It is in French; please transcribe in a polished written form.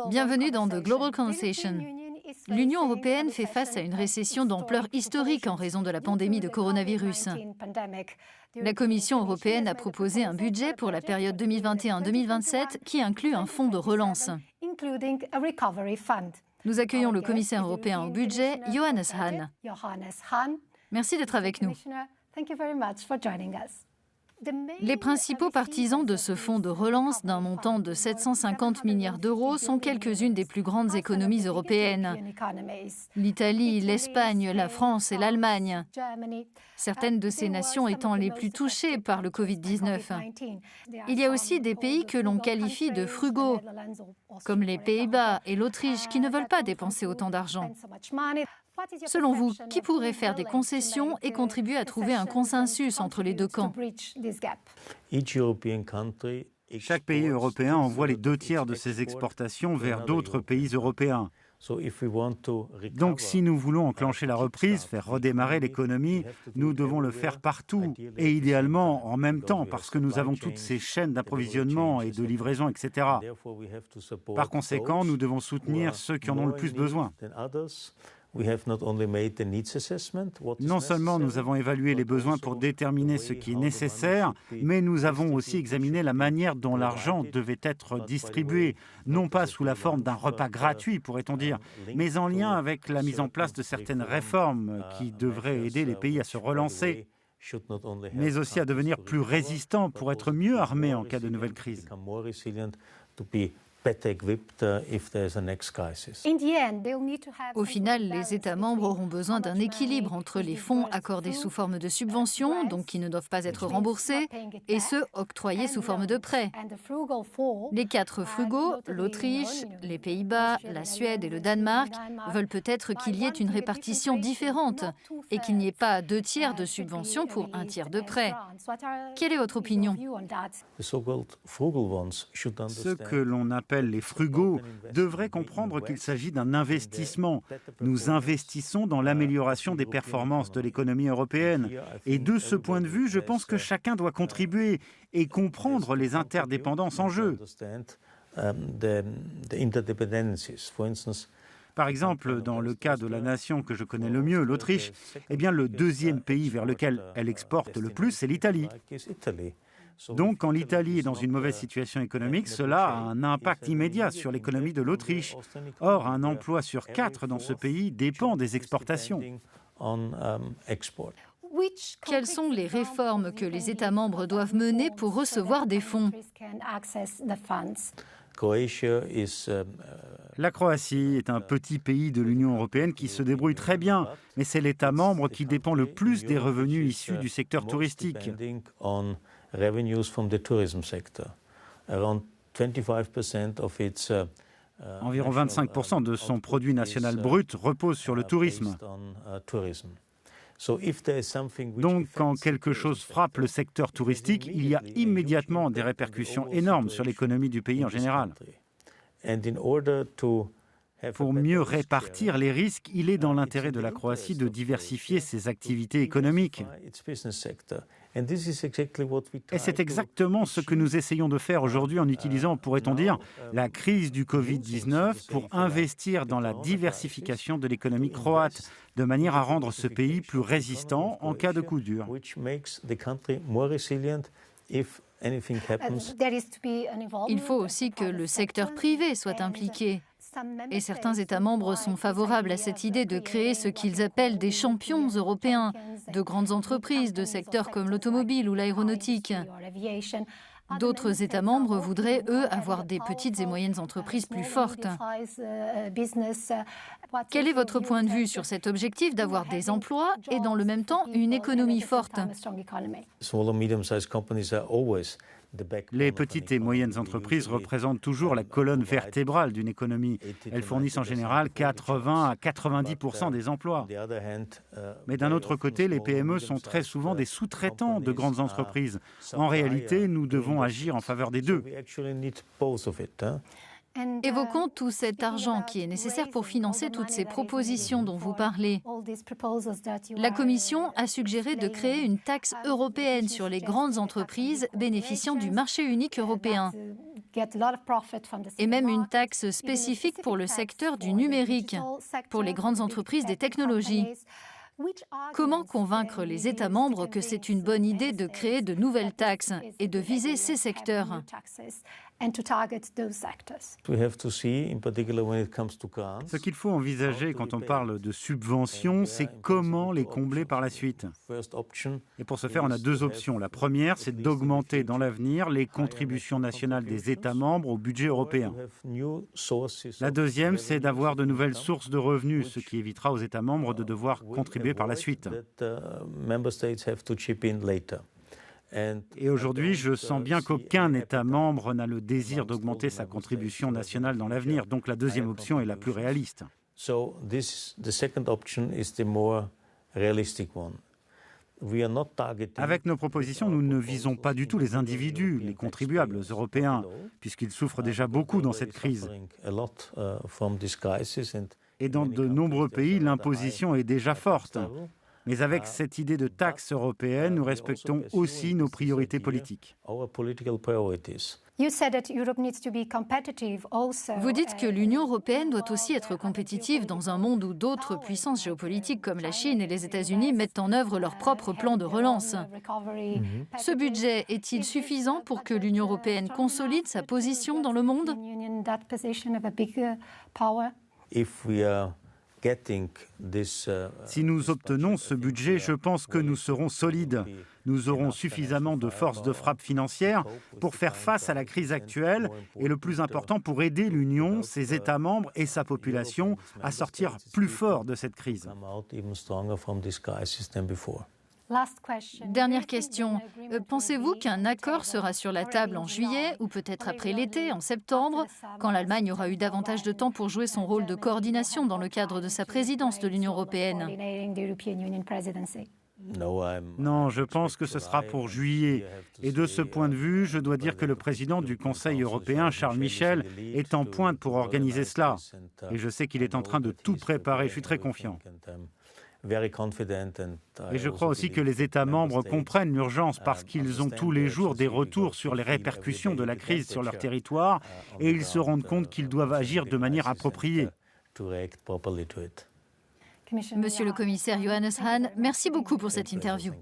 Bienvenue dans The Global Conversation. L'Union européenne fait face à une récession d'ampleur historique en raison de la pandémie de coronavirus. La Commission européenne a proposé un budget pour la période 2021-2027 qui inclut un fonds de relance. Nous accueillons le commissaire européen au budget, Johannes Hahn. Merci d'être avec nous. Les principaux partisans de ce fonds de relance d'un montant de 750 milliards d'euros sont quelques-unes des plus grandes économies européennes. L'Italie, l'Espagne, la France et l'Allemagne. Certaines de ces nations étant les plus touchées par le Covid-19. Il y a aussi des pays que l'on qualifie de frugaux, comme les Pays-Bas et l'Autriche, qui ne veulent pas dépenser autant d'argent. Selon vous, qui pourrait faire des concessions et contribuer à trouver un consensus entre les deux camps? Chaque pays européen envoie les 2/3 de ses exportations vers d'autres pays européens. Donc, si nous voulons enclencher la reprise, faire redémarrer l'économie, nous devons le faire partout, et idéalement en même temps, parce que nous avons toutes ces chaînes d'approvisionnement et de livraison, etc. Par conséquent, nous devons soutenir ceux qui en ont le plus besoin. Non seulement nous avons évalué les besoins pour déterminer ce qui est nécessaire, mais nous avons aussi examiné la manière dont l'argent devait être distribué, non pas sous la forme d'un repas gratuit, pourrait-on dire, mais en lien avec la mise en place de certaines réformes qui devraient aider les pays à se relancer, mais aussi à devenir plus résistants pour être mieux armés en cas de nouvelle crise. Au final, les États membres auront besoin d'un équilibre entre les fonds accordés sous forme de subventions, donc qui ne doivent pas être remboursés, et ceux octroyés sous forme de prêts. Les 4 frugaux, l'Autriche, les Pays-Bas, la Suède et le Danemark, veulent peut-être qu'il y ait une répartition différente et qu'il n'y ait pas 2/3 de subventions pour 1/3 de prêts. Quelle est votre opinion? Ceux que l'on appelle les frugaux devraient comprendre qu'il s'agit d'un investissement. Nous investissons dans l'amélioration des performances de l'économie européenne. Et de ce point de vue, je pense que chacun doit contribuer et comprendre les interdépendances en jeu. Par exemple, dans le cas de la nation que je connais le mieux, l'Autriche, eh bien, le deuxième pays vers lequel elle exporte le plus, c'est l'Italie. Donc, quand l'Italie est dans une mauvaise situation économique, cela a un impact immédiat sur l'économie de l'Autriche. Or, un emploi sur 4 dans ce pays dépend des exportations. Quelles sont les réformes que les États membres doivent mener pour recevoir des fonds? La Croatie est un petit pays de l'Union européenne qui se débrouille très bien, mais c'est l'État membre qui dépend le plus des revenus issus du secteur touristique. Environ 25% de son produit national brut repose sur le tourisme. Donc, quand quelque chose frappe le secteur touristique, il y a immédiatement des répercussions énormes sur l'économie du pays en général. Pour mieux répartir les risques, il est dans l'intérêt de la Croatie de diversifier ses activités économiques. Et c'est exactement ce que nous essayons de faire aujourd'hui en utilisant, pourrait-on dire, la crise du Covid-19 pour investir dans la diversification de l'économie croate, de manière à rendre ce pays plus résistant en cas de coup dur. Il faut aussi que le secteur privé soit impliqué. Et certains États membres sont favorables à cette idée de créer ce qu'ils appellent des champions européens, de grandes entreprises de secteurs comme l'automobile ou l'aéronautique. D'autres États membres voudraient, eux, avoir des petites et moyennes entreprises plus fortes. Quel est votre point de vue sur cet objectif d'avoir des emplois et dans le même temps une économie forte? Les petites et moyennes entreprises représentent toujours la colonne vertébrale d'une économie. Elles fournissent en général 80 à 90% des emplois. Mais d'un autre côté, les PME sont très souvent des sous-traitants de grandes entreprises. En réalité, nous devons agir en faveur des deux. Évoquons tout cet argent qui est nécessaire pour financer toutes ces propositions dont vous parlez. La Commission a suggéré de créer une taxe européenne sur les grandes entreprises bénéficiant du marché unique européen et même une taxe spécifique pour le secteur du numérique, pour les grandes entreprises des technologies. Comment convaincre les États membres que c'est une bonne idée de créer de nouvelles taxes et de viser ces secteurs ? Ce qu'il faut envisager quand on parle de subventions, c'est comment les combler par la suite. Et pour ce faire, on a deux options. La première, c'est d'augmenter dans l'avenir les contributions nationales des États membres au budget européen. La deuxième, c'est d'avoir de nouvelles sources de revenus, ce qui évitera aux États membres de devoir contribuer par la suite. Et aujourd'hui, je sens bien qu'aucun État membre n'a le désir d'augmenter sa contribution nationale dans l'avenir. Donc la deuxième option est la plus réaliste. Avec nos propositions, nous ne visons pas du tout les individus, les contribuables européens, puisqu'ils souffrent déjà beaucoup dans cette crise. Et dans de nombreux pays, l'imposition est déjà forte. Mais avec cette idée de taxe européenne, nous respectons aussi nos priorités politiques. Vous dites que l'Union européenne doit aussi être compétitive dans un monde où d'autres puissances géopolitiques comme la Chine et les États-Unis mettent en œuvre leur propre plan de relance. Ce budget est-il suffisant pour que l'Union européenne consolide sa position dans le monde ? Si nous obtenons ce budget, je pense que nous serons solides. Nous aurons suffisamment de force de frappe financière pour faire face à la crise actuelle et le plus important, pour aider l'Union, ses États membres et sa population à sortir plus fort de cette crise. Dernière question. Pensez-vous qu'un accord sera sur la table en juillet ou peut-être après l'été, en septembre, quand l'Allemagne aura eu davantage de temps pour jouer son rôle de coordination dans le cadre de sa présidence de l'Union européenne ? Non, je pense que ce sera pour juillet. Et de ce point de vue, je dois dire que le président du Conseil européen, Charles Michel, est en pointe pour organiser cela. Et je sais qu'il est en train de tout préparer. Je suis très confiant. Et je crois aussi que les États membres comprennent l'urgence parce qu'ils ont tous les jours des retours sur les répercussions de la crise sur leur territoire et ils se rendent compte qu'ils doivent agir de manière appropriée. Monsieur le commissaire Johannes Hahn, merci beaucoup pour cette interview.